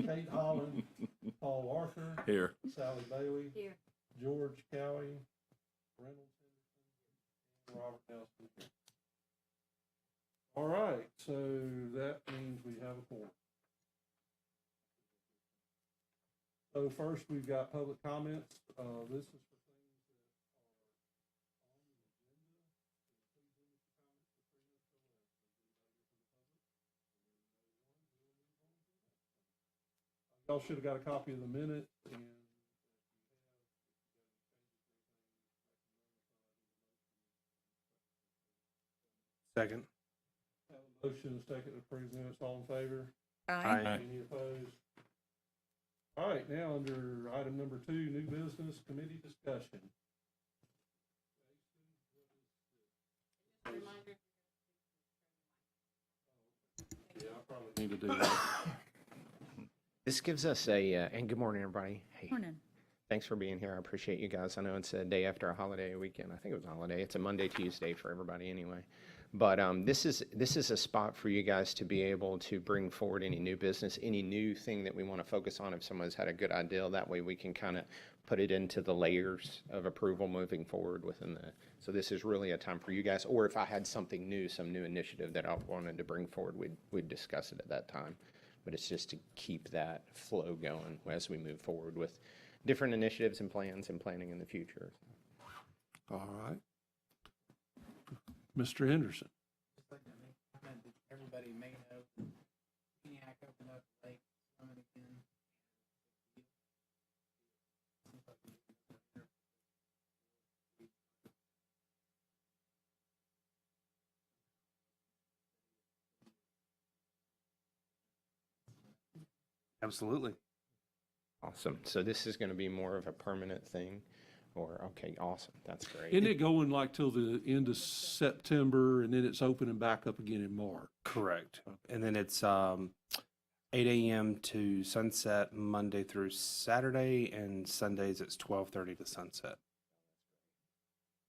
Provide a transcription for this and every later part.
Kate Holland, Paul Arthur, Here. Sally Bailey, Here. George Cowie, Reynolds Henderson, and Robert Nelson. All right, so that means we have a quorum. So first, we've got public comments. This is for things that are on the agenda. Y'all should have got a copy of the minute, and Second. have a motion and a second to approve minutes. All in favor? Aye. Any opposed? All right, now under item number 2, new business committee discussion. Yeah, I probably need to do that. This gives us a, and good morning, everybody. Hey, Morning. thanks for being here. I appreciate you guys. I know it's a day after a holiday weekend. I think it was a holiday. It's a Monday, Tuesday for everybody anyway. But this is a spot for you guys to be able to bring forward any new business, any new thing that we want to focus on. If someone's had a good idea, that way we can kind of put it into the layers of approval moving forward within the. So this is really a time for you guys. Or if I had something new, some new initiative that I wanted to bring forward, we'd discuss it at that time. But it's just to keep that flow going as we move forward with different initiatives and plans and planning in the future. All right. Mr. Henderson. Everybody may know, ENIAC opened up the lake, swimming again. Absolutely. Awesome. So this is going to be more of a permanent thing, or okay, awesome. That's great. Isn't it going like till the end of September, and then it's opening back up again in March? Correct. And then it's 8 a.m. to sunset Monday through Saturday, and Sundays it's 12:30 to sunset.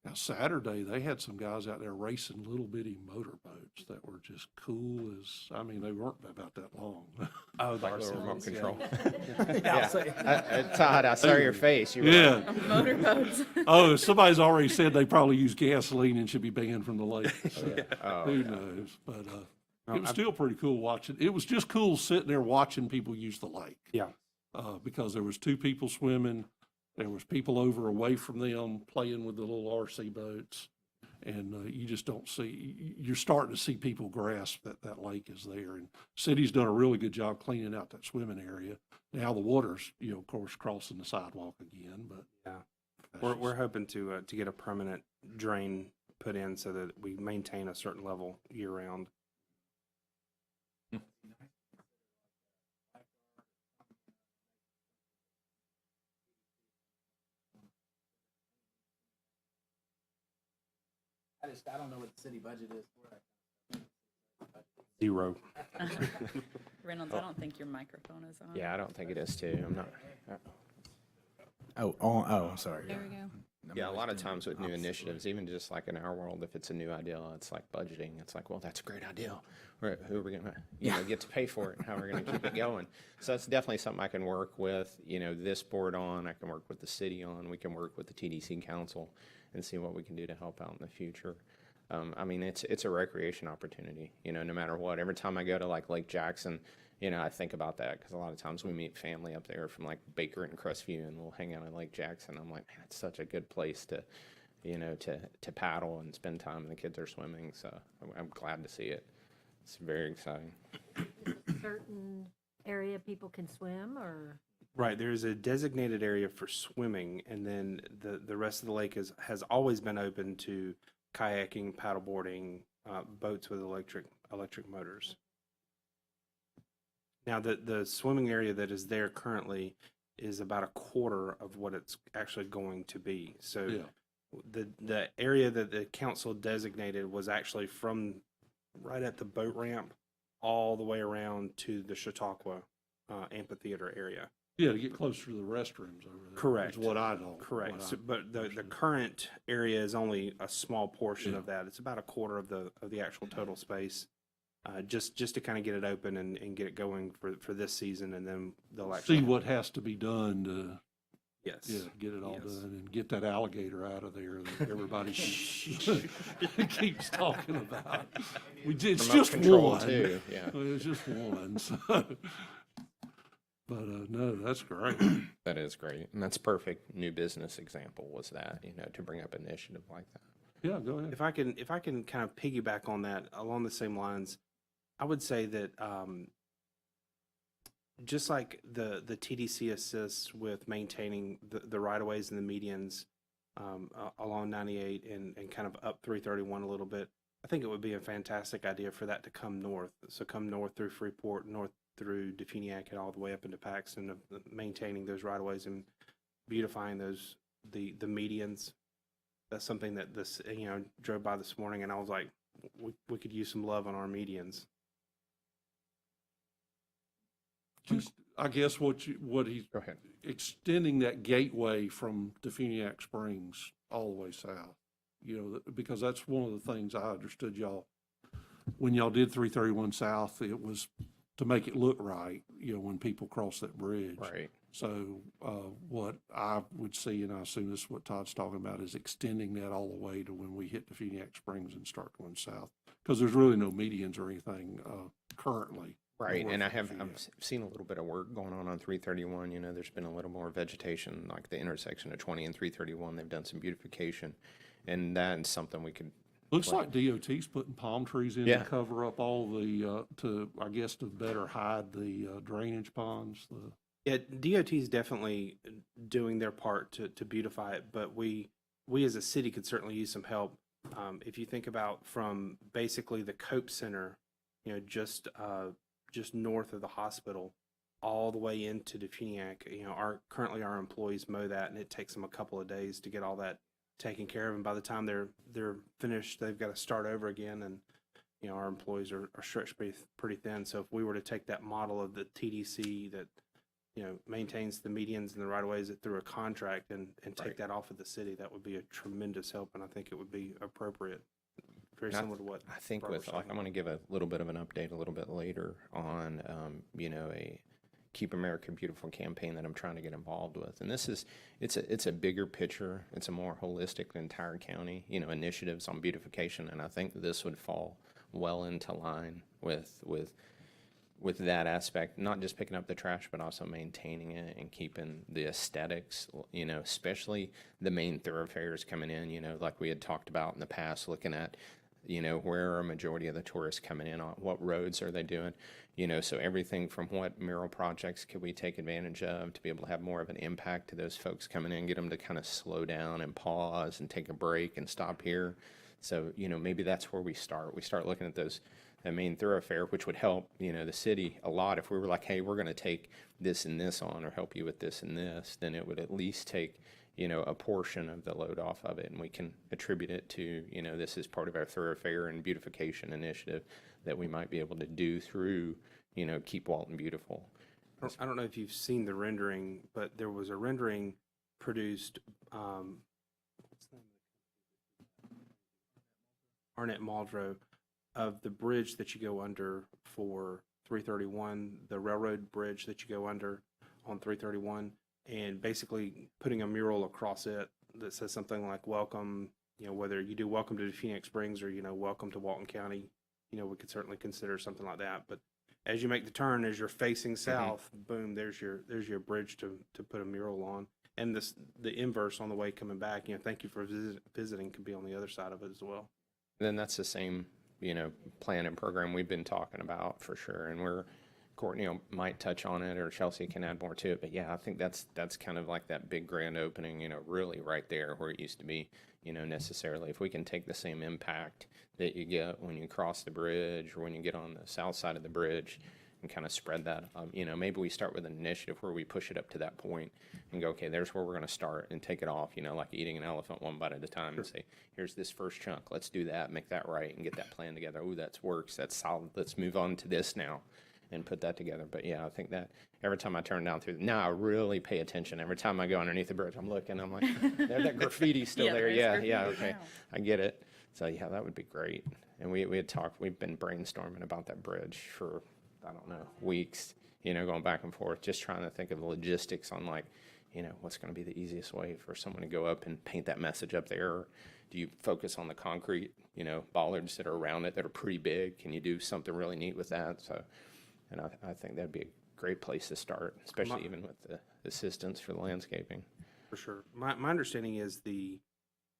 Now, Saturday, they had some guys out there racing little bitty motorboats that were just cool as, I mean, they weren't about that long. Oh, Like the remote control. Yeah. Todd, I saw your face. You were Yeah. Motorboats. Oh, somebody's already said they probably use gasoline and should be banned from the lake. So, Oh, who yeah. knows? But it was still pretty cool watching. It was just cool sitting there watching people use the lake. Yeah. Because there was 2 people swimming. There was people over away from them playing with the little RC boats. And you just don't see, you're starting to see people grasp that that lake is there. And city's done a really good job cleaning out that swimming area. Now the water's, of course, crossing the sidewalk again, but. Yeah. We're hoping to get a permanent drain put in so that we maintain a certain level year round. I don't know what the city budget is for it. 0. Reynolds, I don't think your microphone is on. Yeah, I don't think it is too. I'm not. Oh, sorry. There we go. Yeah, a lot of times with new initiatives, even just like in our world, if it's a new idea, it's like budgeting. It's like, well, that's a great idea. Who are we going to, get to pay for it, and how are we going to keep it going? So that's definitely something I can work with, this board on. I can work with the city on. We can work with the TDC council and see what we can do to help out in the future. I mean, it's a recreation opportunity, no matter what. Every time I go to like Lake Jackson, I think about that because a lot of times we meet family up there from like Baker and Crestview, and we'll hang out at Lake Jackson. I'm like, man, it's such a good place to, to paddle and spend time, and the kids are swimming. So I'm glad to see it. It's very exciting. Certain area people can swim, or? Right, there's a designated area for swimming, and then the rest of the lake has always been open to kayaking, paddleboarding, boats with electric motors. Now, the swimming area that is there currently is about a quarter of what it's actually going to be. So Yeah. the area that the council designated was actually from right at the boat ramp all the way around to the Chautauqua amphitheater area. Yeah, to get closer to the restrooms over there. Correct. Is what I know. Correct. So, but the current area is only a small portion of that. It's about a quarter of the actual total space. just to kind of get it open and get it going for this season, and then they'll actually See what has to be done to, yes. yeah, get it all Yes. done and get that alligator out of there that everybody keeps talking about. It's Remote just control one. too, yeah. It's just one, so. But, no, that's great. That is great. And that's perfect new business example was that, to bring up initiative like that. Yeah, go ahead. If I can kind of piggyback on that along the same lines, I would say that just like the TDC assists with maintaining the right of ways and the medians along 98 and kind of up 331 a little bit, I think it would be a fantastic idea for that to come north. So come north through Freeport, north through Defuniak, and all the way up into Paxton, maintaining those right of ways and beautifying the medians. That's something that drove by this morning, and I was like, we could use some love on our medians. Just, I guess what he's Go ahead. extending that gateway from Defuniak Springs all the way south, because that's one of the things I understood y'all, when y'all did 331 South, it was to make it look right, when people cross that bridge. Right. So what I would see, and I assume this is what Todd's talking about, is extending that all the way to when we hit Defuniak Springs and start going south. Because there's really no medians or anything currently. Right, north and of I've Defuniak. seen a little bit of work going on 331. There's been a little more vegetation, like the intersection of 20 and 331. They've done some beautification, and that's something we could. Looks like DOT's putting palm trees in Yeah. to cover up all the, to better hide the drainage ponds. Yeah, DOT is definitely doing their part to beautify it, but we as a city could certainly use some help. If you think about from basically the Cope Center, just north of the hospital, all the way into Defuniak, currently our employees mow that, and it takes them a couple of days to get all that taken care of. And by the time they're finished, they've got to start over again. And our employees are stretched pretty thin. So if we were to take that model of the TDC that maintains the medians and the right of ways through a contract and take that off of the city, that would be a tremendous help, and I think it would be appropriate. Very similar to what I think Robert's with, like, talking I'm going to give a little bit of an update a little bit later on, a Keep America Beautiful campaign that I'm trying to get involved with. And it's a bigger picture. It's a more holistic entire county, initiatives on beautification. And I think this would fall well into line with that aspect, not just picking up the trash, but also maintaining it and keeping the aesthetics, especially the main thoroughfares coming in, like we had talked about in the past, looking at, where are a majority of the tourists coming in on, what roads are they doing, so everything from what mural projects could we take advantage of to be able to have more of an impact to those folks coming in, get them to kind of slow down and pause and take a break and stop here. So, maybe that's where we start. We start looking at those, the main thoroughfare, which would help, the city a lot. If we were like, hey, we're going to take this and this on or help you with this and this, then it would at least take, a portion of the load off of it. And we can attribute it to, this is part of our thoroughfare and beautification initiative that we might be able to do through, Keep Walton Beautiful. I don't know if you've seen the rendering, but there was a rendering produced, Arnett Muldrow, of the bridge that you go under for 331, the railroad bridge that you go under on 331, and basically putting a mural across it that says something like welcome, whether you do welcome to Phoenix Springs or, welcome to Walton County, we could certainly consider something like that. But as you make the turn, as you're facing south, boom, there's your bridge to put a mural on. And the inverse on the way coming back, thank you for visiting, could be on the other side of it as well. Then that's the same, plan and program we've been talking about for sure. And Courtney might touch on it, or Chelsea can add more to it. But yeah, I think that's kind of like that big grand opening, really right there where it used to be, necessarily. If we can take the same impact that you get when you cross the bridge or when you get on the south side of the bridge and kind of spread that, maybe we start with an initiative where we push it up to that point and go, okay, there's where we're going to start and take it off, like eating an elephant one bite at a time and say, here's this first chunk. Let's do that, make that right and get that plan together. Oh, that works. That's solid. Let's move on to this now. and put that together. But yeah, I think that every time I turn down through, now I really pay attention. Every time I go underneath the bridge, I'm looking, I'm like, there's that graffiti still Yeah, there. there is Yeah, graffiti yeah, okay. now. I get it. So yeah, that would be great. And we had talked, we've been brainstorming about that bridge for, I don't know, weeks, going back and forth, just trying to think of the logistics on like, what's going to be the easiest way for someone to go up and paint that message up there? Or do you focus on the concrete, bollards that are around it that are pretty big? Can you do something really neat with that? So, and I think that'd be a great place to start, especially even with the assistance for the landscaping. For sure. My understanding is the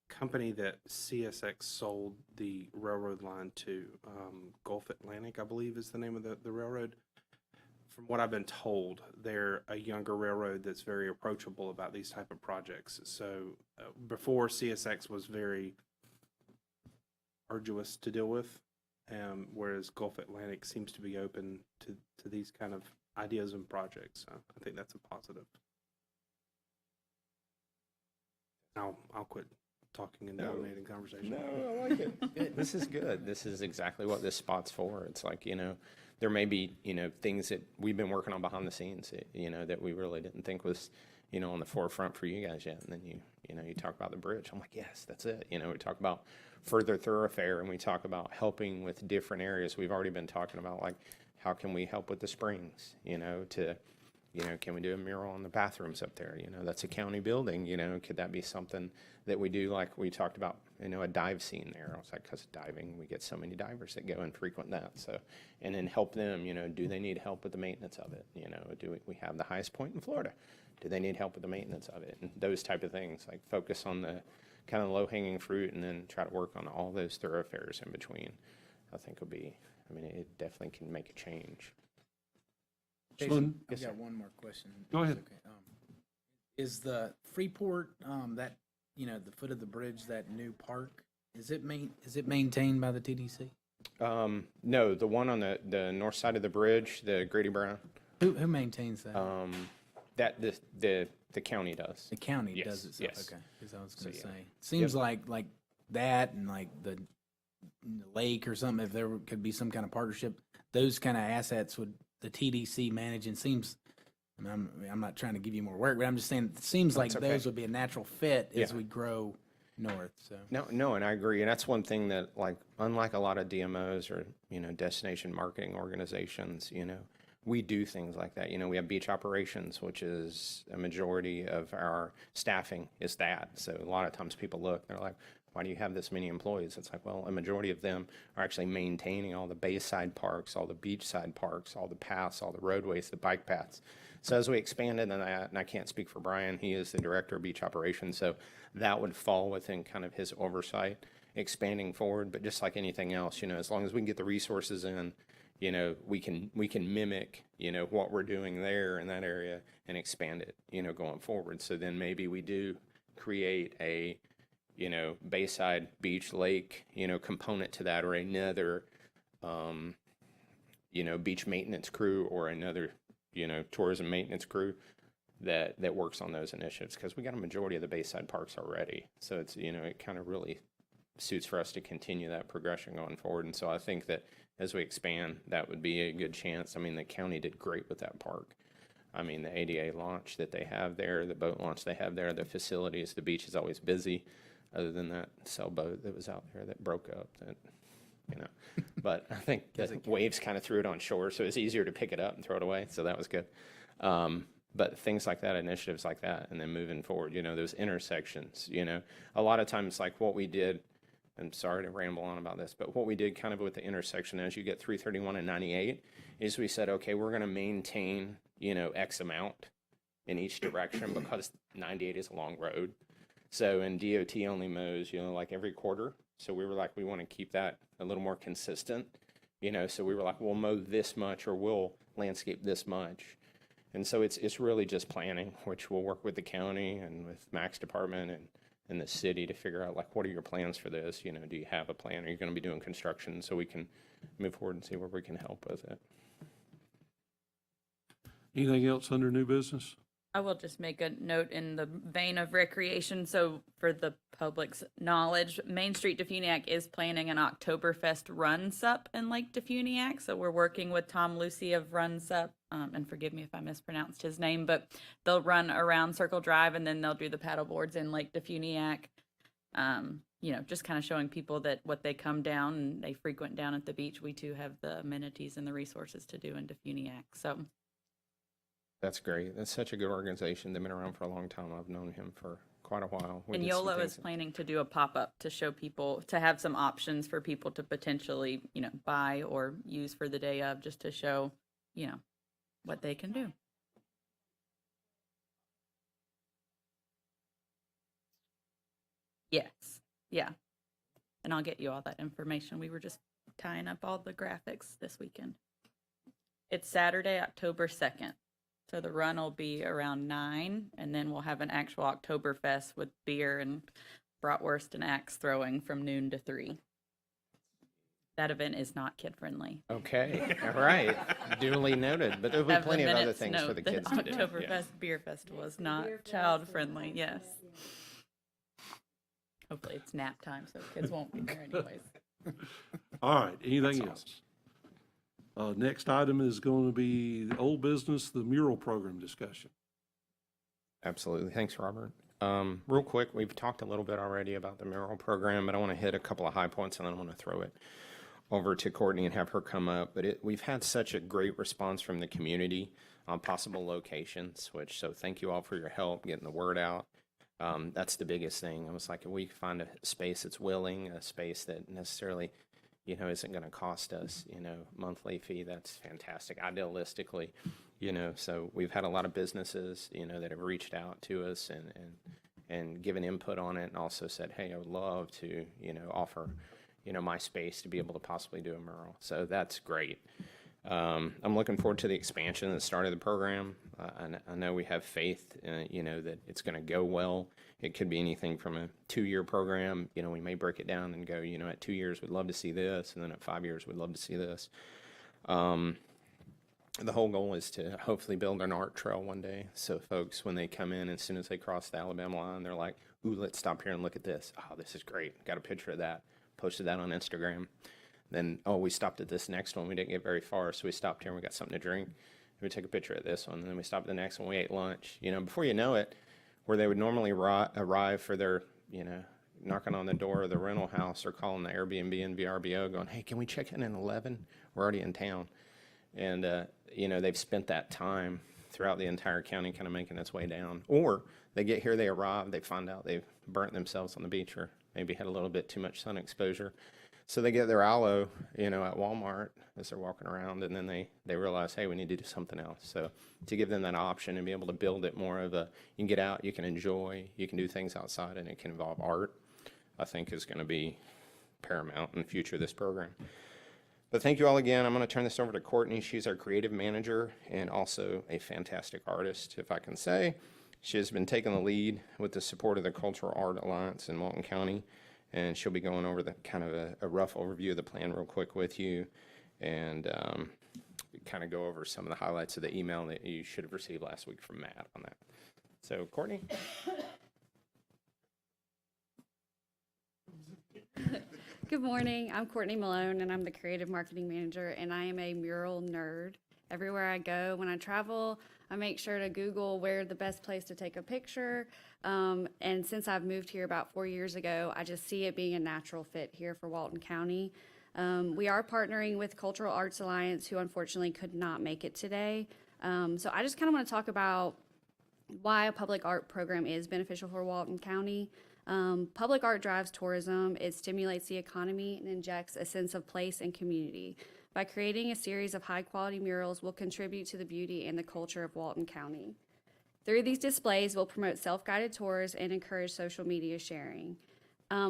company that CSX sold the railroad line to, Gulf Atlantic, I believe is the name of the railroad. From what I've been told, they're a younger railroad that's very approachable about these type of projects. So before CSX was very arduous to deal with, whereas Gulf Atlantic seems to be open to these kind of ideas and projects. So I think that's a positive. I'll quit talking and dominating conversation. No, I like it. This is good. This is exactly what this spot's for. It's like, there may be, things that we've been working on behind the scenes, that we really didn't think was, on the forefront for you guys yet. And then you talk about the bridge. I'm like, yes, that's it. We talk about further thoroughfare, and we talk about helping with different areas. We've already been talking about, like, how can we help with the springs, can we do a mural on the bathrooms up there? That's a county building, could that be something that we do, like we talked about, a dive scene there? I was like, because diving, we get so many divers that go and frequent that. So, and then help them, do they need help with the maintenance of it? Do we have the highest point in Florida? Do they need help with the maintenance of it? And those type of things, like focus on the kind of low-hanging fruit and then try to work on all those thoroughfares in between, I think would be, it definitely can make a change. Jason, I've got one more question. Go ahead. Okay. Is the Freeport, that, the foot of the bridge, that new park, is it maintained by the TDC? No, the one on the north side of the bridge, the Grady Brown, Who maintains that? that the county does. The county Yes, does itself? yes. Okay, because I was going to yeah. say, seems like that and like the lake or something, if there could be some kind of partnership, those kind of assets would the TDC manage, and seems, I'm not trying to give you more work, but I'm just saying, it seems like okay. those would be a natural fit as Yeah. we grow north, so. No, and I agree. And that's one thing that, like, unlike a lot of DMOs or, destination marketing organizations, we do things like that. We have beach operations, which is a majority of our staffing is that. So a lot of times people look, they're like, why do you have this many employees? It's like, well, a majority of them are actually maintaining all the bayside parks, all the beachside parks, all the paths, all the roadways, the bike paths. So as we expanded on that, and I can't speak for Brian, he is the director of beach operations, so that would fall within kind of his oversight expanding forward. But just like anything else, as long as we can get the resources in, we can mimic, what we're doing there in that area and expand it, going forward. So then maybe we do create a, bayside beach lake, component to that, or another, beach maintenance crew, or another, tourism maintenance crew that works on those initiatives, because we got a majority of the bayside parks already. So it's, it kind of really suits for us to continue that progression going forward. And so I think that as we expand, that would be a good chance. The county did great with that park. The ADA launch that they have there, the boat launch they have there, the facilities, the beach is always busy, other than that sailboat that was out there that broke up. That, but I think the waves kind of threw it on shore, so it's easier to pick it up and throw it away. So that was good. But things like that, initiatives like that, and then moving forward, those intersections, a lot of times, like what we did, I'm sorry to ramble on about this, but what we did kind of with the intersection as you get 331 and 98 is we said, okay, we're going to maintain, X amount in each direction, because 98 is a long road. So, and DOT only mows, like every quarter. So we were like, we want to keep that a little more consistent, so we were like, we'll mow this much, or we'll landscape this much. And so it's really just planning, which we'll work with the county and with Mac's department and the city to figure out, like, what are your plans for this? Do you have a plan? Are you going to be doing construction, so we can move forward and see where we can help with it? Anything else under new business? I will just make a note in the vein of recreation. So for the public's knowledge, Main Street Defuniak is planning an Oktoberfest Run Sup in Lake Defuniak. So we're working with Tom Lucy of Run Sup, and forgive me if I mispronounced his name, but they'll run around Circle Drive and then they'll do the paddle boards in Lake Defuniak. You know, just kind of showing people that what they come down and they frequent down at the beach, we too have the amenities and the resources to do in Defuniak. So That's great. That's such a good organization. They've been around for a long time. I've known him for quite a while. We and did some YOLO things is planning to do a pop-up to show people, to have some options for people to potentially, you know, buy or use for the day of, just to show, you know, what they can do. Yes, yeah. And I'll get you all that information. We were just tying up all the graphics this weekend. It's Saturday, October 2nd. So the run will be around 9, and then we'll have an actual Oktoberfest with beer and bratwurst and axe throwing from noon to 3. That event is not kid-friendly. Okay, all right. Duly noted, but there'll be Have the plenty of other minutes things for note the that kids to do. Oktoberfest Yeah. Beer Festival is not Beer fest child-friendly, and- yes. Hopefully it's nap time, so kids won't be there anyways. All right, anything That's else? Next item is going to be the old business, the mural program discussion. Absolutely. Thanks, Robert. Real quick, we've talked a little bit already about the Mural program, but I want to hit a couple of high points, and then I want to throw it over to Courtney and have her come up. But we've had such a great response from the community on possible locations, so thank you all for your help getting the word out. That's the biggest thing. I was like, if we can find a space that's willing, a space that necessarily, you know, isn't going to cost us, you know, monthly fee, that's fantastic. Idealistically, you know, so we've had a lot of businesses, you know, that have reached out to us and given input on it, and also said, hey, I would love to, you know, offer, you know, my space to be able to possibly do a mural. So that's great. I'm looking forward to the expansion at the start of the program. I know we have faith, you know, that it's going to go well. It could be anything from a 2-year program. You know, we may break it down and go, you know, at 2 years, we'd love to see this. And then at 5 years, we'd love to see this. The whole goal is to hopefully build an art trail one day. So folks, when they come in, as soon as they cross the Alabama line, they're like, ooh, let's stop here and look at this. Oh, this is great. Got a picture of that. Posted that on Instagram. Then, oh, we stopped at this next one. We didn't get very far, so we stopped here and we got something to drink. We took a picture of this one, and then we stopped at the next one. We ate lunch. You know, before you know it, where they would normally arrive for their, you know, knocking on the door of the rental house or calling the Airbnb and VRBO going, hey, can we check in at 11? We're already in town. And, you know, they've spent that time throughout the entire county kind of making its way down. Or they get here, they arrive, they find out they've burnt themselves on the beach or maybe had a little bit too much sun exposure. So they get their aloe, you know, at Walmart as they're walking around, and then they realize, hey, we need to do something else. So to give them that option and be able to build it more of a, you can get out, you can enjoy, you can do things outside, and it can involve art, I think is going to be paramount in the future of this program. But thank you all again. I'm going to turn this over to Courtney. She's our creative manager and also a fantastic artist, if I can say. She has been taking the lead with the support of the Cultural Art Alliance in Walton County. And she'll be going over the kind of a rough overview of the plan real quick with you, and kind of go over some of the highlights of the email that you should have received last week from Matt on that. So, Courtney? Good morning. I'm Courtney Malone, and I'm the creative marketing manager, and I am a mural nerd. Everywhere I go, when I travel, I make sure to Google where the best place to take a picture. And since I've moved here about 4 years ago, I just see it being a natural fit here for Walton County. We are partnering with Cultural Arts Alliance, who unfortunately could not make it today. So I just kind of want to talk about why a public art program is beneficial for Walton County. Public art drives tourism, it stimulates the economy, and injects a sense of place and community. By creating a series of high-quality murals, we'll contribute to the beauty and the culture of Walton County. Through these displays, we'll promote self-guided tours and encourage social media sharing.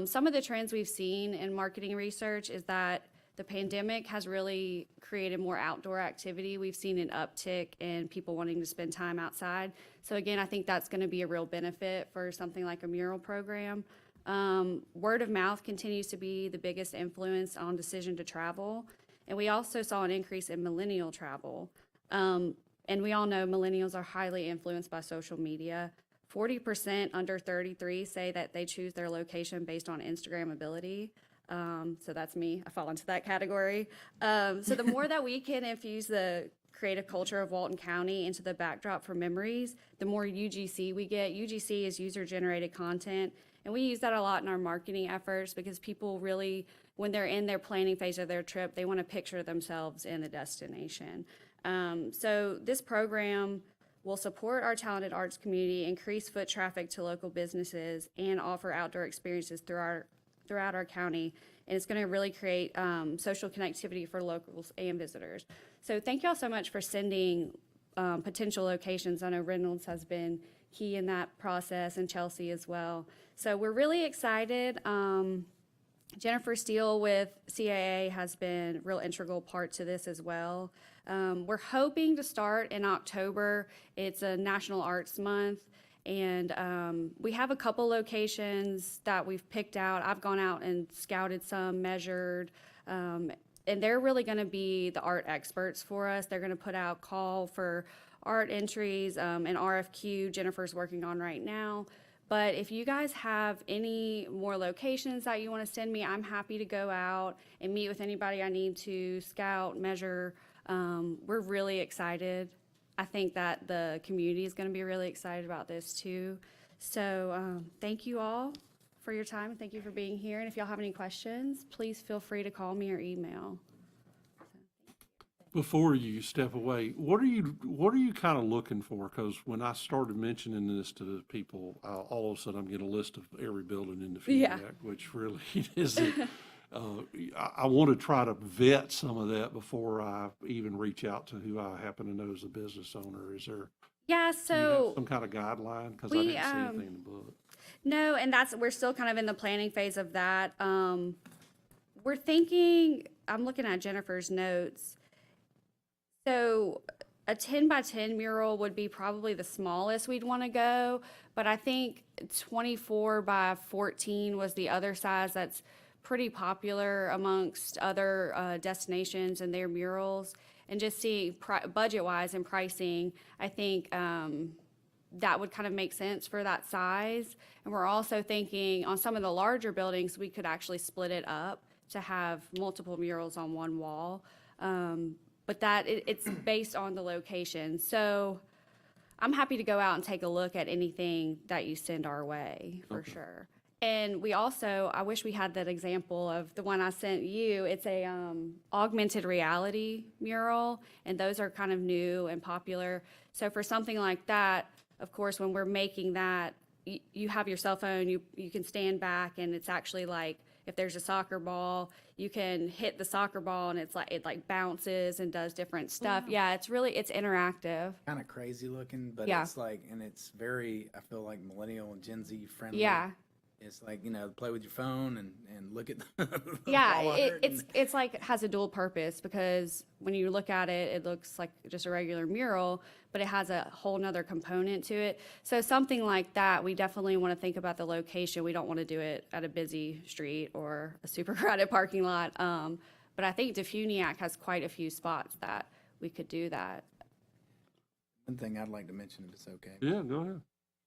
Some of the trends we've seen in marketing research is that the pandemic has really created more outdoor activity. We've seen an uptick in people wanting to spend time outside. So again, I think that's going to be a real benefit for something like a mural program. Word of mouth continues to be the biggest influence on decision to travel. And we also saw an increase in millennial travel. And we all know millennials are highly influenced by social media. 40% under 33 say that they choose their location based on Instagram ability. So that's me. I fall into that category. So the more that we can infuse the creative culture of Walton County into the backdrop for memories, the more UGC we get. UGC is user-generated content, and we use that a lot in our marketing efforts because people really, when they're in their planning phase of their trip, they want to picture themselves in the destination. So this program will support our talented arts community, increase foot traffic to local businesses, and offer outdoor experiences throughout our county. And it's going to really create social connectivity for locals and visitors. So thank y'all so much for sending potential locations. I know Reynolds has been key in that process, and Chelsea as well. So we're really excited. Jennifer Steele with CAA has been a real integral part to this as well. We're hoping to start in October. It's a National Arts Month, and we have a couple locations that we've picked out. I've gone out and scouted some, measured, and they're really going to be the art experts for us. They're going to put out call for art entries, an RFQ Jennifer's working on right now. But if you guys have any more locations that you want to send me, I'm happy to go out and meet with anybody I need to, scout, measure. We're really excited. I think that the community is going to be really excited about this too. So thank you all for your time. Thank you for being here. And if y'all have any questions, please feel free to call me or email. Before you step away, what are you kind of looking for? Because when I started mentioning this to people, all of a sudden I'm getting a list of every building in the Yeah. Funiac, which really isn't. I want to try to vet some of that before I even reach out to who I happen to know as a business owner. Is there Yeah, do you have so some kind of guideline? Because I we, didn't see anything in the book. no, and we're still kind of in the planning phase of that. We're thinking, I'm looking at Jennifer's notes. So a 10 by 10 mural would be probably the smallest we'd want to go, but I think 24 by 14 was the other size that's pretty popular amongst other destinations and their murals. And just seeing budget-wise and pricing, I think that would kind of make sense for that size. And we're also thinking on some of the larger buildings, we could actually split it up to have multiple murals on one wall. But it's based on the location. So I'm happy to go out and take a look at anything that you send our way, for sure. And we also, I wish we had that example of the one I sent you. It's a augmented reality mural, and those are kind of new and popular. So for something like that, of course, when we're making that, you have your cell phone, you can stand back, and it's actually like, if there's a soccer ball, you can hit the soccer ball and it bounces and does different stuff. Wow. Yeah, it's interactive. Kind of crazy looking, but Yeah. it's like, and it's very, I feel like millennial and Gen Z friendly. Yeah. It's like, play with your phone and look at the Yeah, wall art and- it's like it has a dual purpose because when you look at it, it looks like just a regular mural, but it has a whole nother component to it. So something like that, we definitely want to think about the location. We don't want to do it at a busy street or a super crowded parking lot. But I think Defuniac has quite a few spots that we could do that. One thing I'd like to mention, if it's okay, Yeah, go ahead.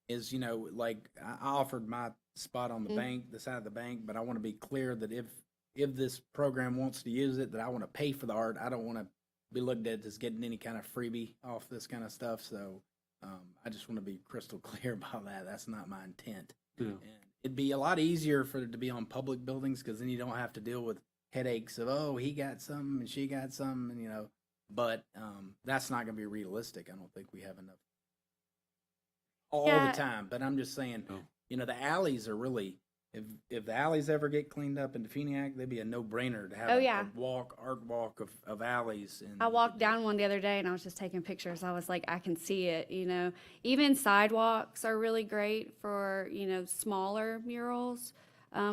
is, like I offered my spot on the bank, the side of the bank, but I want to be clear that if this program wants to use it, that I want to pay for the art. I don't want to be looked at as getting any kind of freebie off this kind of stuff. So I just want to be crystal clear about that. That's not my intent. Yeah. And it'd be a lot easier for it to be on public buildings because then you don't have to deal with headaches of, oh, he got something and she got something, and but that's not going to be realistic. I don't think we have enough all Yeah. the time. But I'm just saying, No. the alleys are really, if the alleys ever get cleaned up in Defuniac, they'd be a no-brainer to have Oh, a yeah. art walk of alleys. And I walked down one the other day and I was just taking pictures. I was like, I can see it, Even sidewalks are really great for, smaller murals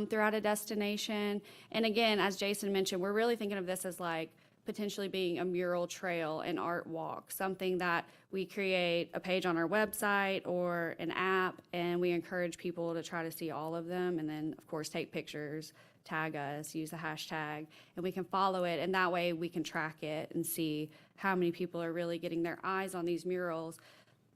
throughout a destination. And again, as Jason mentioned, we're really thinking of this as like potentially being a mural trail and art walk, something that we create a page on our website or an app, and we encourage people to try to see all of them, and then, of course, take pictures, tag us, use the hashtag, and we can follow it, and that way we can track it and see how many people are really getting their eyes on these murals.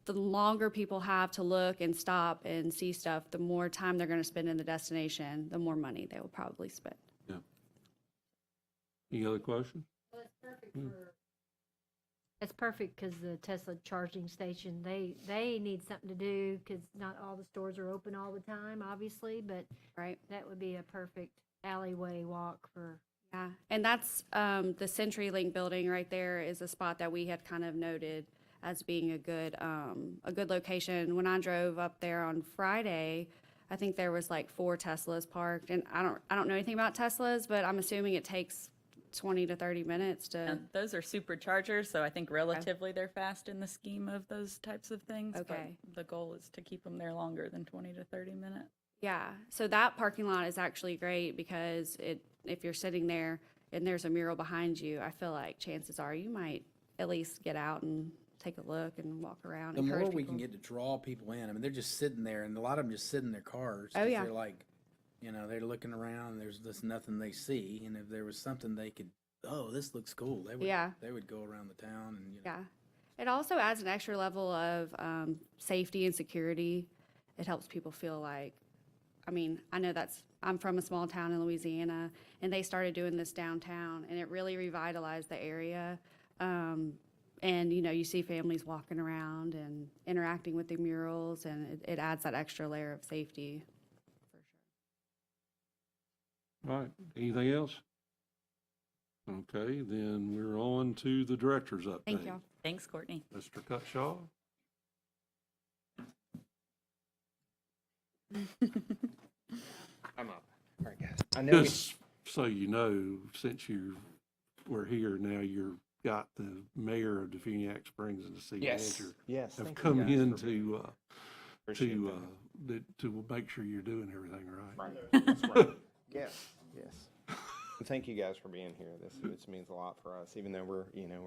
The longer people have to look and stop and see stuff, the more time they're going to spend in the destination, the more money they will probably spend. Yeah. Any other questions? It's perfect because the Tesla charging station, they need something to do because not all the stores are open all the time, obviously, but Right. that would be a perfect alleyway walk for. Yeah, and that's the CenturyLink building right there is a spot that we had kind of noted as being a good location. When I drove up there on Friday, I think there was like 4 Teslas parked, and I don't know anything about Teslas, but I'm assuming it takes 20 to 30 minutes to. And those are superchargers, so I think relatively they're fast in the scheme of those types of things. Okay. But the goal is to keep them there longer than 20 to 30 minutes. Yeah, so that parking lot is actually great because if you're sitting there and there's a mural behind you, I feel like chances are you might at least get out and take a look and walk around. The more encourage we people. can get to draw people in, I mean, they're just sitting there, and a lot of them just sit in their cars. Oh, 'cause yeah. They're like, they're looking around, and there's just nothing they see, and if there was something they could, oh, this looks cool, they would, Yeah. they would go around the town and, Yeah. It also adds an extra level of safety and security. It helps people feel like, I mean, I know I'm from a small town in Louisiana, and they started doing this downtown, and it really revitalized the area. And, you see families walking around and interacting with the murals, and it adds that extra layer of safety. All right, anything else? Okay, then we're on to the director's update. Thank y'all. Thanks, Courtney. Mr. Cutshaw? I'm up. All right, guys. I know we- Just so you know, since we're here now, you've got the mayor of Defuniak Springs and the city Yes, manager yes. have thank you come guys in for being- to appreciate to make sure you're doing everything right. Right. That's right. Yes, yes. And thank you guys for being here. This means a lot for us, even though we're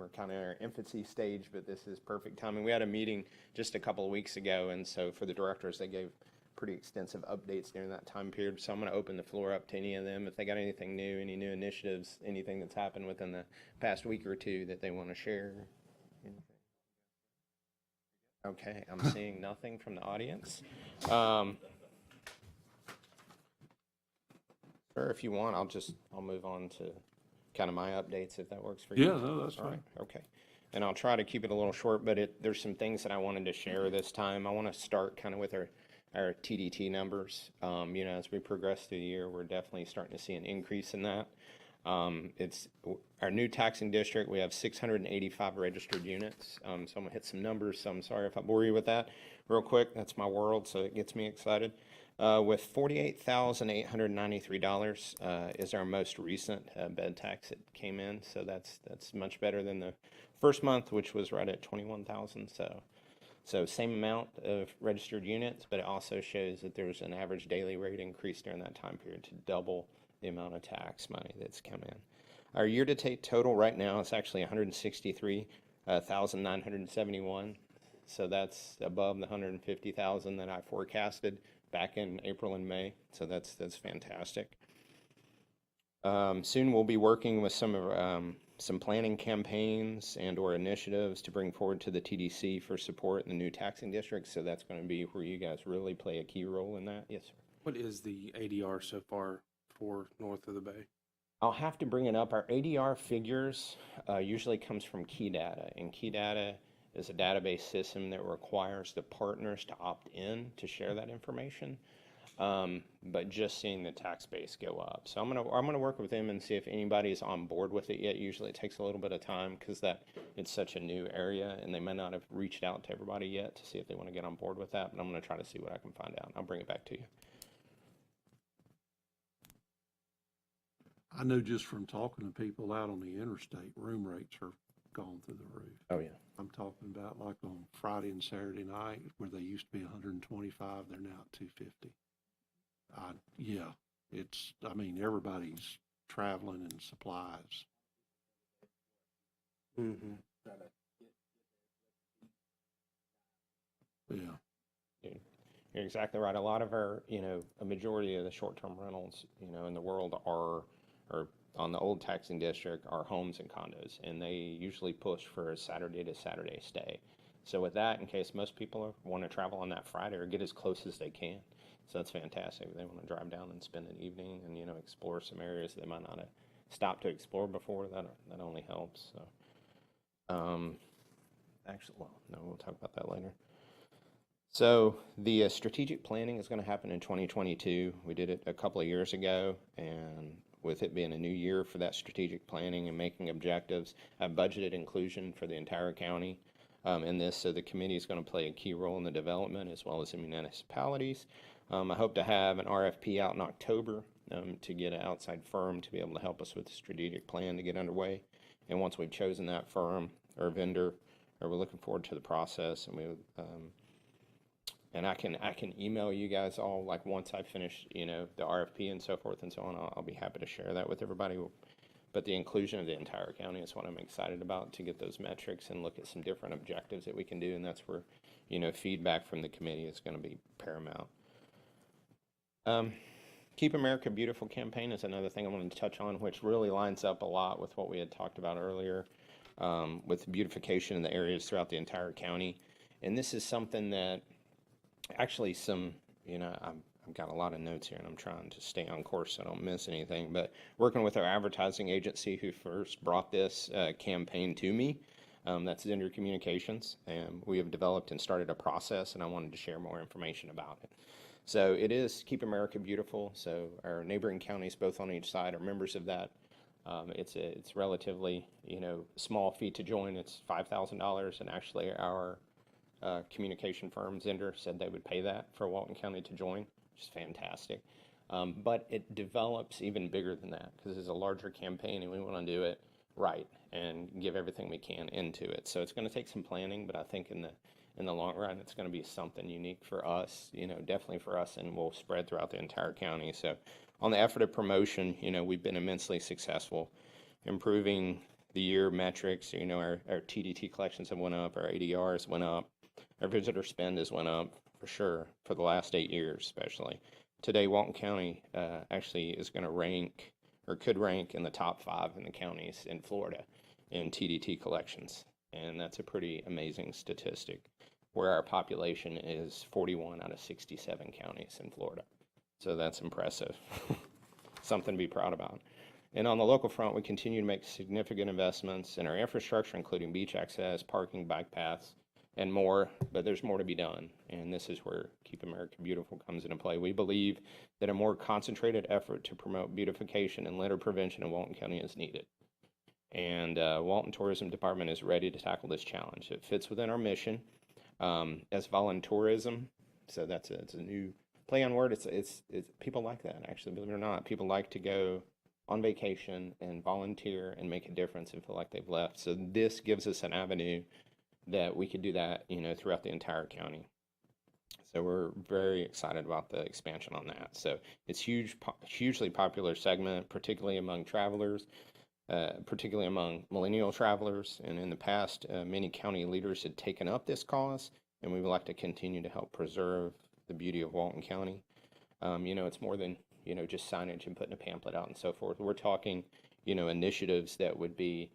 kind of in our infancy stage, but this is perfect timing. We had a meeting just a couple of weeks ago, and so for the directors, they gave pretty extensive updates during that time period. So I'm going to open the floor up to any of them. If they got anything new, any new initiatives, anything that's happened within the past week or two that they want to share. Anything? Okay, I'm seeing nothing from the audience. Or if you want, I'll move on to kind of my updates if that works for you. Yeah, no, that's All right, fine. okay. And I'll try to keep it a little short, but there's some things that I wanted to share this time. I want to start kind of with our TDT numbers. As we progress through the year, we're definitely starting to see an increase in that. It's our new taxing district. We have 685 registered units. So I'm gonna hit some numbers. So I'm sorry if I bore you with that real quick. That's my world, so it gets me excited. With $48,893 is our most recent bed tax that came in. So that's much better than the first month, which was right at 21,000. So same amount of registered units, but it also shows that there was an average daily rate increase during that time period to double the amount of tax money that's come in. Our year-to-date total right now is actually 163,971. So that's above the 150,000 that I forecasted back in April and May. So that's fantastic. Soon we'll be working with some planning campaigns and or initiatives to bring forward to the TDC for support in the new taxing district. So that's going to be where you guys really play a key role in that. Yes, sir. What is the ADR so far for north of the bay? I'll have to bring it up. Our ADR figures usually comes from Key Data, and Key Data is a database system that requires the partners to opt in to share that information. But just seeing the tax base go up. So I'm gonna work with them and see if anybody's on board with it yet. Usually it takes a little bit of time because it's such a new area and they may not have reached out to everybody yet to see if they want to get on board with that. But I'm gonna try to see what I can find out. I'll bring it back to you. I know just from talking to people out on the interstate, room rates are gone through the roof. Oh yeah. I'm talking about like on Friday and Saturday night where they used to be 125, they're now at 250. Yeah, everybody's traveling and supplies. Mm-hmm. Yeah. You're exactly right. A lot of our, a majority of the short-term rentals, in the world are on the old taxing district are homes and condos, and they usually push for a Saturday to Saturday stay. So with that, in case most people want to travel on that Friday or get as close as they can, so that's fantastic. They want to drive down and spend an evening and, explore some areas they might not have stopped to explore before. That only helps. So, actually, well, no, we'll talk about that later. So the strategic planning is going to happen in 2022. We did it a couple of years ago, and with it being a new year for that strategic planning and making objectives, I budgeted inclusion for the entire county in this, so the committee is going to play a key role in the development as well as the municipalities. I hope to have an RFP out in October to get an outside firm to be able to help us with the strategic plan to get underway. And once we've chosen that firm or vendor, we're looking forward to the process, and and I can email you guys all, like, once I finish, the RFP and so forth and so on. I'll be happy to share that with everybody. But the inclusion of the entire county is what I'm excited about, to get those metrics and look at some different objectives that we can do. And that's where, feedback from the committee is going to be paramount. Keep America Beautiful campaign is another thing I wanted to touch on, which really lines up a lot with what we had talked about earlier, with beautification in the areas throughout the entire county. And this is something that actually I've got a lot of notes here, and I'm trying to stay on course so I don't miss anything. But working with our advertising agency who first brought this campaign to me, that's Zender Communications, and we have developed and started a process, and I wanted to share more information about it. So it is Keep America Beautiful. So our neighboring counties, both on each side, are members of that. It's relatively small fee to join. It's $5,000, and actually our communication firm, Zender, said they would pay that for Walton County to join, which is fantastic. But it develops even bigger than that, because it's a larger campaign and we want to do it right and give everything we can into it. So it's going to take some planning, but I think in the long run, it's going to be something unique for us, definitely for us, and will spread throughout the entire county. So on the effort of promotion, we've been immensely successful, improving the year metrics. Our TDT collections have went up, our ADRs went up. Our visitor spend has went up for sure for the last 8 years, especially. Today, Walton County actually is going to rank, or could rank, in the top 5 in the counties in Florida in TDT collections. And that's a pretty amazing statistic, where our population is 41 out of 67 counties in Florida. So that's impressive. Something to be proud about. And on the local front, we continue to make significant investments in our infrastructure, including beach access, parking, bike paths, and more, but there's more to be done. And this is where Keep America Beautiful comes into play. We believe that a more concentrated effort to promote beautification and litter prevention in Walton County is needed. And Walton Tourism Department is ready to tackle this challenge. It fits within our mission as voluntourism. So it's a new play on word. It's people like that, actually, believe it or not. People like to go on vacation and volunteer and make a difference and feel like they've left. So this gives us an avenue that we could do that, throughout the entire county. So we're very excited about the expansion on that. So it's hugely popular segment, particularly among travelers, particularly among millennial travelers. And in the past, many county leaders had taken up this cause, and we would like to continue to help preserve the beauty of Walton County. It's more than, just signage and putting a pamphlet out and so forth. We're talking, initiatives that would be,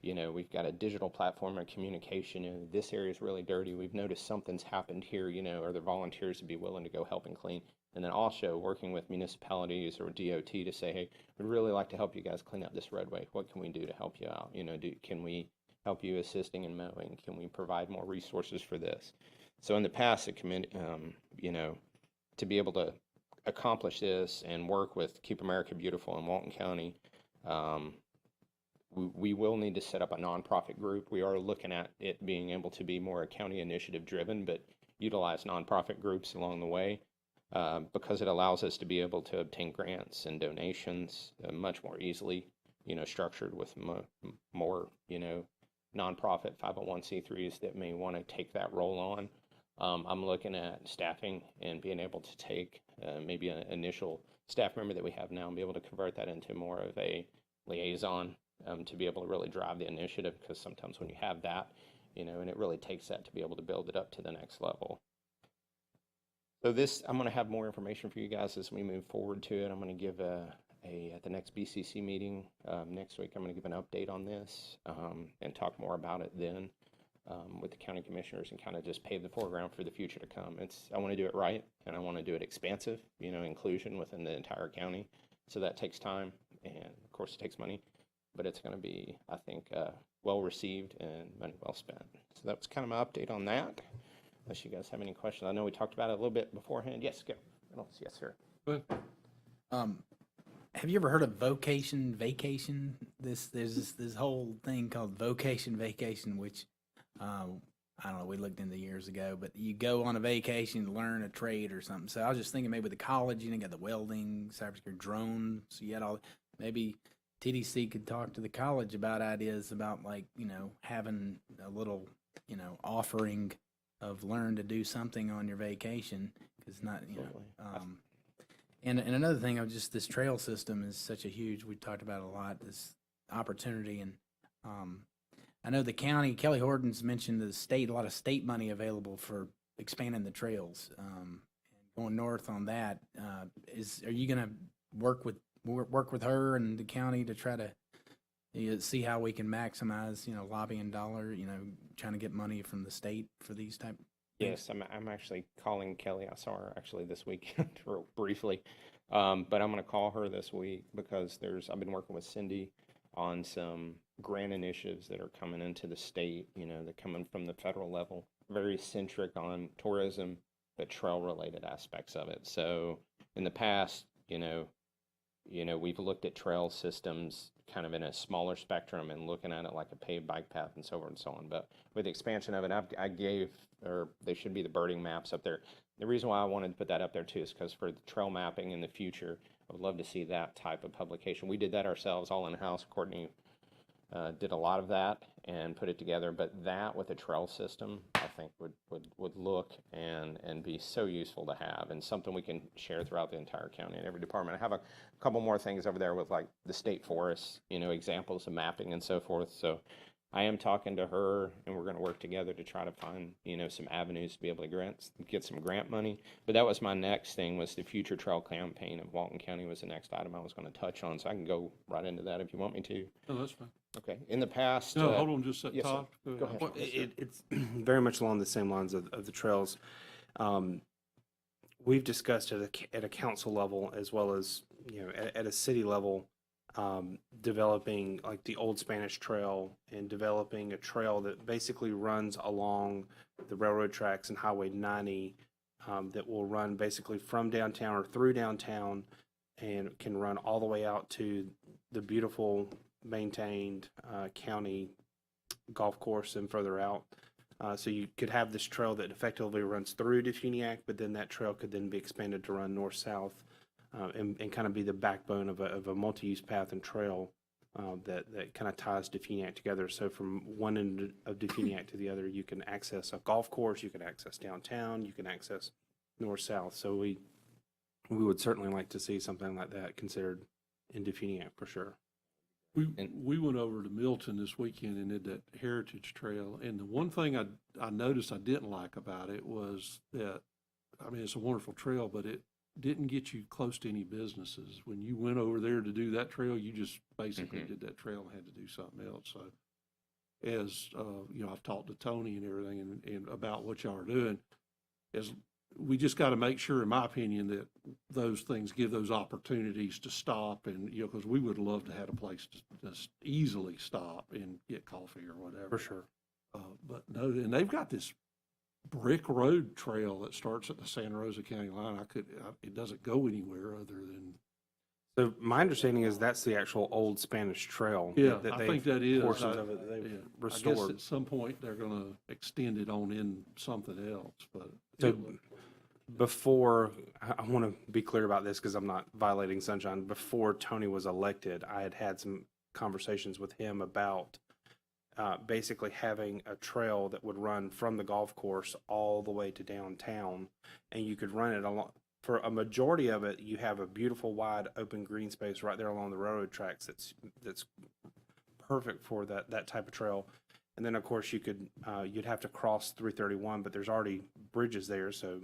we've got a digital platform of communication. This area is really dirty. We've noticed something's happened here, are there volunteers to be willing to go help and clean? And then also working with municipalities or DOT to say, hey, we'd really like to help you guys clean up this roadway. What can we do to help you out? Can we help you assisting in mowing? Can we provide more resources for this? So in the past, the committee, to be able to accomplish this and work with Keep America Beautiful in Walton County, we will need to set up a nonprofit group. We are looking at it being able to be more county initiative driven, but utilize nonprofit groups along the way, because it allows us to be able to obtain grants and donations much more easily, structured with more, nonprofit 501c3s that may want to take that role on. I'm looking at staffing and being able to take maybe an initial staff member that we have now and be able to convert that into more of a liaison to be able to really drive the initiative, because sometimes when you have that, you know, and it really takes that to be able to build it up to the next level. So this, I'm going to have more information for you guys as we move forward to it. I'm going to give at the next BCC meeting next week, I'm going to give an update on this and talk more about it then with the county commissioners, and kind of just pave the foreground for the future to come. I want to do it right, and I want to do it expansive, you know, inclusion within the entire county. So that takes time, and of course it takes money, but it's going to be, I think, well received and money well spent. So that was kind of my update on that. Unless you guys have any questions. I know we talked about it a little bit beforehand. Yes, go. Yes, sir. Go ahead. Have you ever heard of vacation? There's this whole thing called vacation, which I don't know. We looked into years ago, but you go on a vacation to learn a trade or something. So I was just thinking maybe with the college, you know, got the welding, cybersecurity, drones. So you had all. Maybe TDC could talk to the college about ideas about, like, you know, having a little, you know, offering of learn to do something on your vacation, because not, you know. And another thing, this trail system is such a huge, we talked about it a lot, this opportunity. And I know the county, Kelly Horton's mentioned the state, a lot of state money available for expanding the trails. Going north on that, are you going to work with her and the county to try to see how we can maximize, you know, lobbying dollar, you know, trying to get money from the state for these type? Yes, I'm actually calling Kelly. I saw her actually this week real briefly, but I'm going to call her this week because I've been working with Cindy on some grant initiatives that are coming into the state. You know, they're coming from the federal level, very centric on tourism, but trail related aspects of it. So in the past, you know, we've looked at trail systems kind of in a smaller spectrum and looking at it like a paved bike path and so forth and so on. But with the expansion of it, they should be the birding maps up there. The reason why I wanted to put that up there too is because for the trail mapping in the future, I would love to see that type of publication. We did that ourselves all in-house. Courtney did a lot of that and put it together, but that with a trail system, I think would look and be so useful to have, and something we can share throughout the entire county and every department. I have a couple more things over there with, like, the state forests, you know, examples of mapping and so forth. So I am talking to her, and we're going to work together to try to find, you know, some avenues to be able to get some grant money. But that was my next thing, was the future trail campaign of Walton County was the next item I was going to touch on. So I can go right into that if you want me to. No, that's fine. Okay. In the past. No, hold on just a second, yes, sir. Todd. Go ahead. Well, it's very much along the same lines of the trails. We've discussed at a council level, as well as, you know, at a city level, developing like the Old Spanish Trail, and developing a trail that basically runs along the railroad tracks and Highway 90, that will run basically from downtown or through downtown, and can run all the way out to the beautiful maintained county golf course and further out. So you could have this trail that effectively runs through Defuniak, but then that trail could then be expanded to run north-south, and kind of be the backbone of a multi-use path and trail that kind of ties Defuniak together. So from one end of Defuniak to the other, you can access a golf course, you can access downtown, you can access north-south. So we would certainly like to see something like that considered in Defuniak for sure. We went over to Milton this weekend and did that Heritage Trail, and the one thing I noticed I didn't like about it was that, I mean, it's a wonderful trail, but it didn't get you close to any businesses. When you went over there to do that trail, you just basically did that trail and had to do something else. So as, you know, I've talked to Tony and everything and about what y'all are doing, we just got to make sure, in my opinion, that those things give those opportunities to stop, and, you know, because we would love to have a place to just easily stop and get coffee or whatever. For sure. But no, and they've got this brick road trail that starts at the Santa Rosa County line. It doesn't go anywhere other than. So my understanding is that's the actual Old Spanish Trail. Yeah, that I think that is. portions of it they've Yeah, I guess restored. at some point they're going to extend it on in something else, but. So before, I want to be clear about this because I'm not violating sunshine. Before Tony was elected, I had some conversations with him about basically having a trail that would run from the golf course all the way to downtown, and you could run it along. For a majority of it, you have a beautiful wide open green space right there along the railroad tracks that's perfect for that type of trail. And then, of course, you'd have to cross 331, but there's already bridges there, so.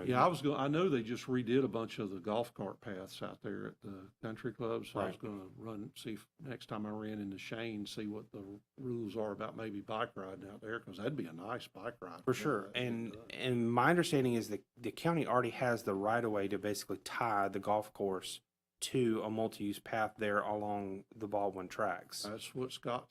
Yeah, I know they just redid a bunch of the golf cart paths out there at the country club, so I was gonna see if next time I ran into Shane, see what the rules are about maybe bike riding out there, because that'd be a nice bike ride. For sure. And my understanding is that the county already has the right of way to basically tie the golf course to a multi-use path there along the Baldwin tracks. That's what Scott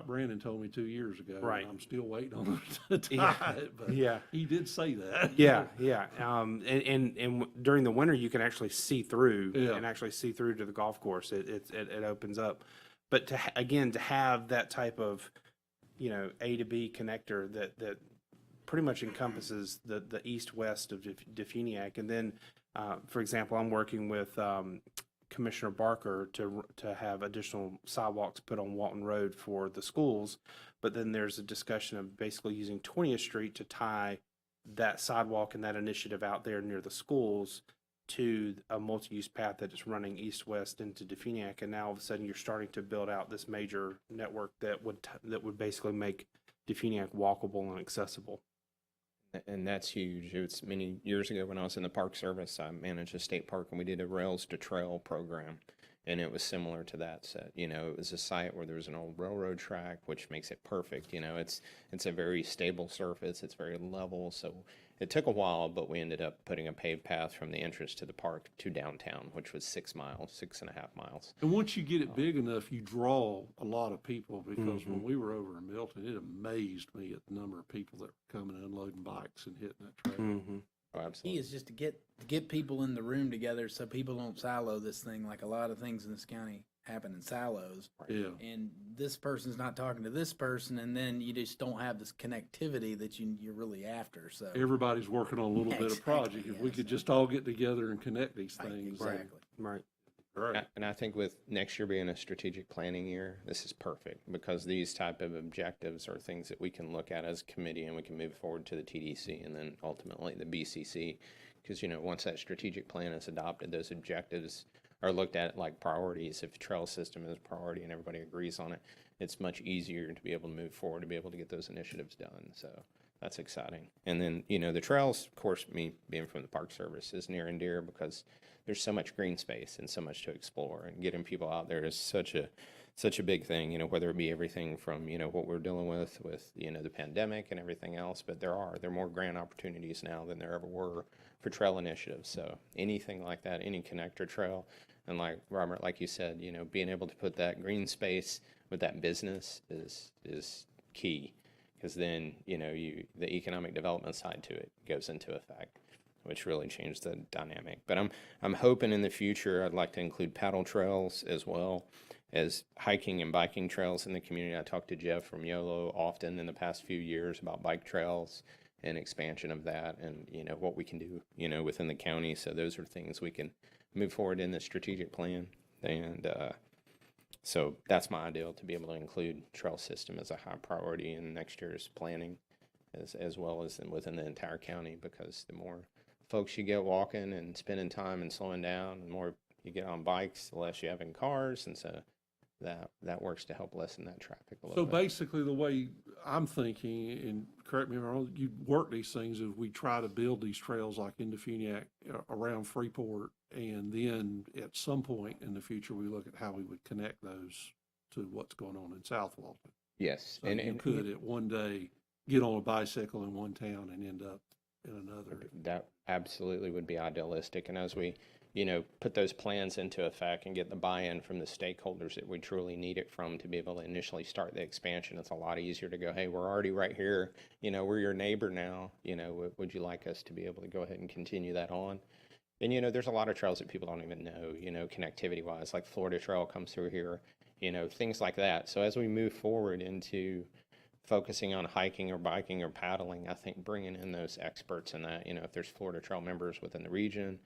Brandon told me 2 years ago. and Right. I'm still waiting on him to tie Yeah. it, but Yeah. he did say that. Yeah, yeah. And during the winter, you can actually see through Yeah. and actually see through to the golf course. It opens up. But to have that type of, A to B connector that pretty much encompasses the east-west of Defuniak. And then, for example, I'm working with Commissioner Barker to have additional sidewalks put on Walton Road for the schools. But then there's a discussion of basically using 20th Street to tie that sidewalk and that initiative out there near the schools to a multi-use path that is running east-west into Defuniak. And now all of a sudden you're starting to build out this major network that would basically make Defuniak walkable and accessible. And that's huge. It was many years ago when I was in the Park Service, I managed a state park and we did a Rails to Trail program. And it was similar to that set. It was a site where there was an old railroad track, which makes it perfect. It's a very stable surface. It's very level. So it took a while, but we ended up putting a paved path from the entrance to the park to downtown, which was 6 miles, 6.5 miles. And once you get it big enough, you draw a lot of people, because when we were over in Milton, it amazed me at the number of people that were coming and unloading bikes and hitting that trail. Mm-hmm. Oh, Key absolutely. is just to get people in the room together so people don't silo this thing. Like a lot of things in this county happen in silos. Yeah. And this person's not talking to this person, and then you just don't have this connectivity that you're really after. So Everybody's working on a little bit of Exactly, project. If we yes. could just all get together and connect these Right, things. exactly. Right. Right. And I think with next year being a strategic planning year, this is perfect, because these type of objectives are things that we can look at as a committee, and we can move forward to the TDC and then ultimately the BCC. Because, once that strategic plan is adopted, those objectives are looked at like priorities. If trail system is a priority and everybody agrees on it, it's much easier to be able to move forward, to be able to get those initiatives done. So that's exciting. And then, the trails, of course, me being from the Park Service, is near and dear, because there's so much green space and so much to explore, and getting people out there is such a big thing, whether it be everything from, what we're dealing with, the pandemic and everything else, but there are more grant opportunities now than there ever were for trail initiatives. So anything like that, any connector trail, and like Robert, like you said, being able to put that green space with that business is key, because then, the economic development side to it goes into effect, which really changed the dynamic. But I'm hoping in the future I'd like to include paddle trails as well as hiking and biking trails in the community. I talked to Jeff from YOLO often in the past few years about bike trails and expansion of that, and what we can do within the county. So those are things we can move forward in the strategic plan. And so that's my ideal, to be able to include trail system as a high priority in next year's planning, as well as within the entire county, because the more folks you get walking and spending time and slowing down, the more you get on bikes, the less you have in cars, and so that works to help lessen that traffic a little So bit. basically, the way I'm thinking, and correct me if I'm wrong, you work these things, is we try to build these trails like in Defuniak around Freeport, and then at some point in the future, we look at how we would connect those to what's going on in South Walton. Yes, So you could at one day get on a bicycle in one town and end up in another. that absolutely would be idealistic. And as we, put those plans into effect and get the buy-in from the stakeholders that we truly need it from to be able to initially start the expansion, it's a lot easier to go, hey, we're already right here. We're your neighbor now. Would you like us to be able to go ahead and continue that on? And, there's a lot of trails that people don't even know, connectivity-wise, like Florida Trail comes through here, things like that. So as we move forward into focusing on hiking or biking or paddling, I think bringing in those experts in that, if there's Florida Trail members within the region,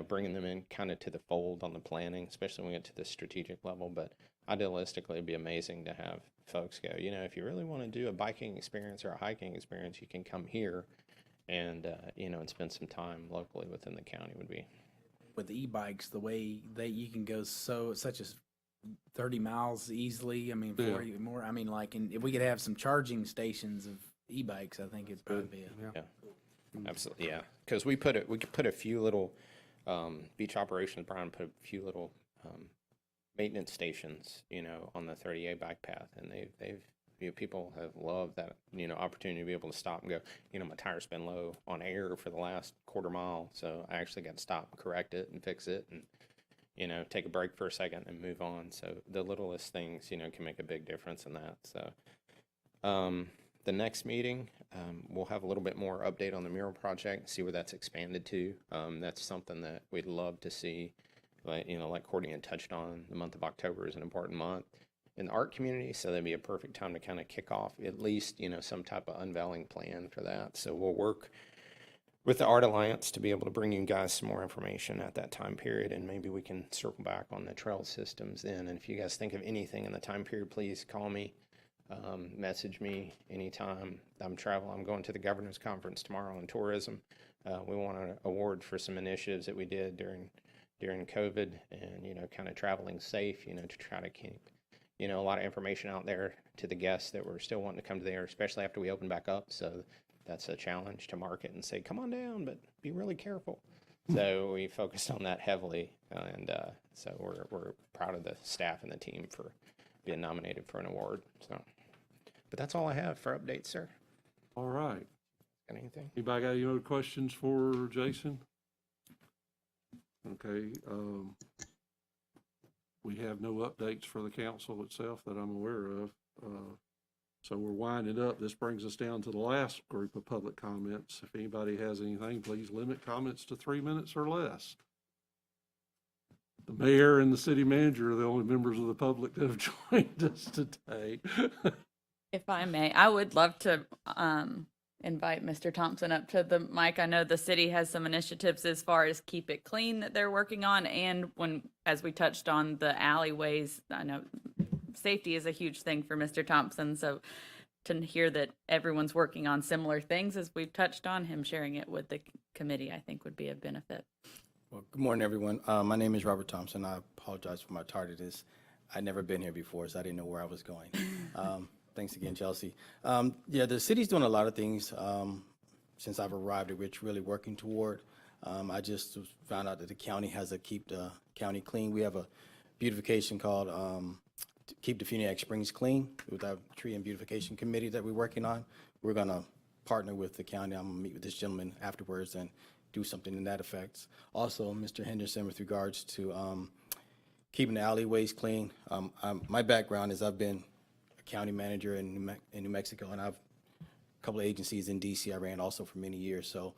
bringing them in kind of to the fold on the planning, especially when we get to the strategic level. But idealistically, it'd be amazing to have folks go, if you really want to do a biking experience or a hiking experience, you can come here and, and spend some time locally within the county would be. With e-bikes, the way that you can go such a 30 miles easily. I mean, Yeah. 40 more. I mean, like, and if we could have some charging stations of e-bikes, I think it'd probably be Yeah. Absolutely, yeah. Because we could put a few little beach operations. Brian put a few little maintenance stations, on the 30A bike path, and they've people have loved that opportunity to be able to stop and go. My tire's been low on air for the last quarter mile, so I actually got to stop and correct it and fix it, and take a break for a second and move on. So the littlest things, can make a big difference in that. So the next meeting, we'll have a little bit more update on the mural project, see where that's expanded to. That's something that we'd love to see. Like Courtney had touched on, the month of October is an important month in the art community, so that'd be a perfect time to kind of kick off at least, some type of unveiling plan for that. So we'll work with the Art Alliance to be able to bring you guys some more information at that time period, and maybe we can circle back on the trail systems then. And if you guys think of anything in the time period, please call me, message me anytime. I'm going to the governor's conference tomorrow on tourism. We want an award for some initiatives that we did during COVID, and kind of traveling safe, to try to keep a lot of information out there to the guests that were still wanting to come to there, especially after we open back up. So that's a challenge to market and say, come on down, but be really careful. So we focused on that heavily, and so we're proud of the staff and the team for being nominated for an award. So, but that's all I have for updates, sir. All right. Got anything? Anybody got any other questions for Jason? Okay, we have no updates for the council itself that I'm aware of. So we're winding up. This brings us down to the last group of public comments. If anybody has anything, please limit comments to 3 minutes or less. The mayor and the city manager are the only members of the public that have joined us today. If I may, I would love to invite Mr. Thompson up to the mic. I know the city has some initiatives as far as keep it clean that they're working on, and as we touched on the alleyways, I know safety is a huge thing for Mr. Thompson, so to hear that everyone's working on similar things as we've touched on, him sharing it with the committee, I think would be a benefit. Well, good morning, everyone. My name is Robert Thompson. I apologize for my tardiness. I'd never been here before, so I didn't know where I was going. Thanks again, Chelsea. Yeah, the city's doing a lot of things since I've arrived at which really working toward. I just found out that the county has a Keep the County Clean. We have a beautification called Keep the Funiac Springs Clean with our tree and beautification committee that we're working on. We're going to partner with the county. I'm going to meet with this gentleman afterwards and do something in that effect. Also, Mr. Henderson, with regards to keeping the alleyways clean. My background is I've been a county manager in New Mexico, and I've a couple of agencies in D.C. I ran also for many years. So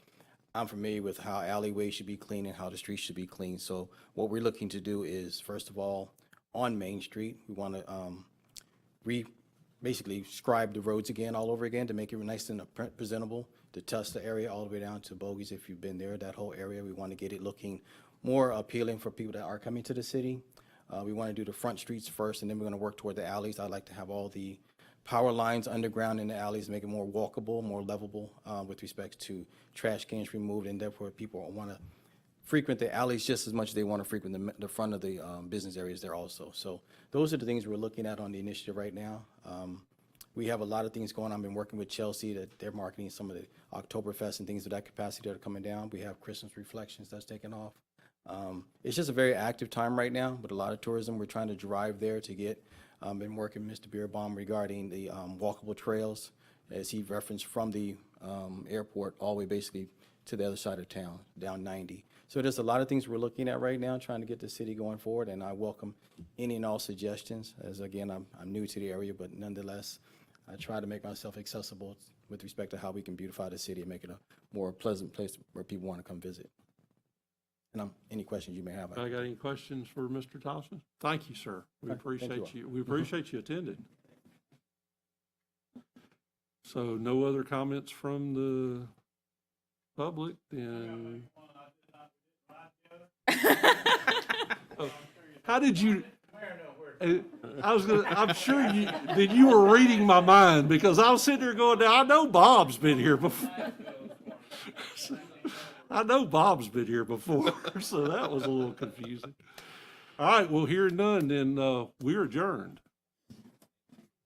I'm familiar with how alleyways should be clean and how the streets should be clean. So what we're looking to do is, first of all, on Main Street, we want to basically scribe the roads again, all over again, to make it nice and presentable, to touch the area all the way down to Bogies. If you've been there, that whole area, we want to get it looking more appealing for people that are coming to the city. We want to do the front streets first, and then we're going to work toward the alleys. I'd like to have all the power lines underground in the alleys, make it more walkable, more livable with respect to trash cans removed, and therefore people want to frequent the alleys just as much as they want to frequent the front of the business areas there also. So those are the things we're looking at on the initiative right now. We have a lot of things going on. I've been working with Chelsea that they're marketing some of the Oktoberfest and things of that capacity that are coming down. We have Christmas Reflections that's taking off. It's just a very active time right now with a lot of tourism. We're trying to drive there to get, been working with Mr. Beerbaum regarding the walkable trails, as he referenced, from the airport all the way basically to the other side of town, down 90. So there's a lot of things we're looking at right now, trying to get the city going forward, and I welcome any and all suggestions, as again, I'm new to the area, but nonetheless, I try to make myself accessible with respect to how we can beautify the city and make it a more pleasant place where people want to come visit. And any questions you may have. I got any questions for Mr. Thompson? Thank you, sir. We Okay, thank you appreciate all. you. We appreciate you attending. So no other comments from the public, then. Oh, how did you? I'm sure that you were reading my mind, because I was sitting there going, now I know Bob's been here before. I know Bob's been here before, so that was a little confusing. All right, well, hearing none, then we're adjourned.